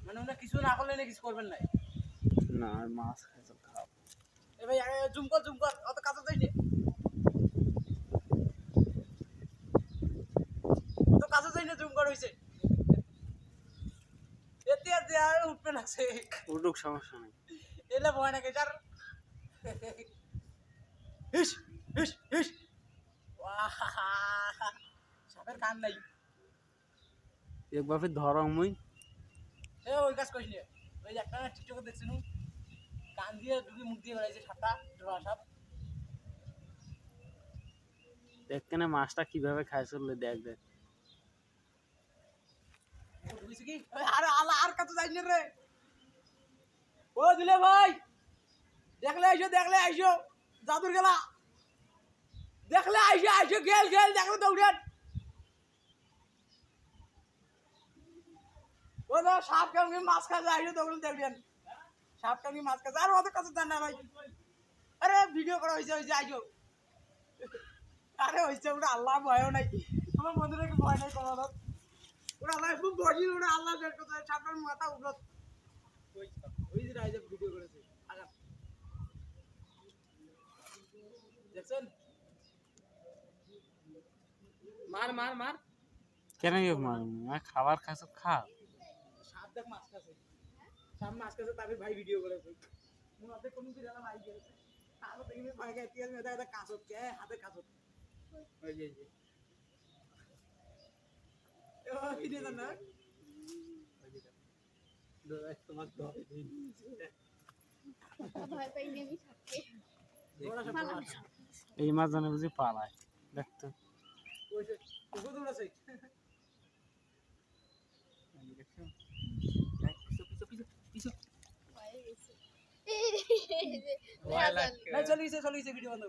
মানে ওনা কিছু না করলে না কিছু করবেন নাই না মাছ খাইছো খাও এ ভাই জুম কর অত কাছে যাইনি অত কাছে যাইনি জুম কর হইছে এতে আর উঠবে না সে উঠুক সমস্যা নেই এলে ভয় না কেজার হিস হিস হিস সাপের কান নাই একবার ফির ধরো মুই এ ওই কাজ করিস নি ওই যে একটা টিকটকে দেখছিনু কান দিয়ে ঢুকি মুখ দিয়ে বেড়াইছে সাপটা ধরা সাপ দেখতে না মাছটা কিভাবে খাইছিল দেখ দেখ ঢুকিছে কি আরে আলা আর কত যাইনি রে ও দিলে ভাই দেখলে আইসো জাদুর গেলা দেখলে আইসো গেল দেখলে দৌড়েন ও না সাপ কামড়ে মাছ খাচ্ছে আইসো দৌড়েন দেখবেন সাপ কামড়ে মাছ খাচ্ছে আর অত কাছে জান না ভাই আরে ভিডিও করা হয়েছে আইসো আরে হয়েছে ওটা আল্লাহ ভয়ও নাই আমার বন্ধুদেরকে ভয় নাই কোনো ওরা আল্লাহ খুব বডি ওরা আল্লাহ বের করতে সাপটার মাথা উঠলো ওই যে রাইজে ভিডিও করেছে আগা দেখছেন মার কেন কি মার খাবার খাইছো খা সাপ দেখ মাছ খাচ্ছে সাপ মাছ খাচ্ছে তারপরে ভাই ভিডিও করেছে মনে হাতে কোন দিন ভাই গেছে তাহলে দেখি ভাই কে তিয়াল মেদা এটা কাঁচত কে হাতে কাঁচত ওই যে ও ভিডিও না তোমার ভয় পাই নেমি থাকে এই মাছ জানে বুঝি পালায় দেখতো ওই যে কোথাও দৌড়াছে ভয় গেছে চলে গেছে ভিডিও বন্ধ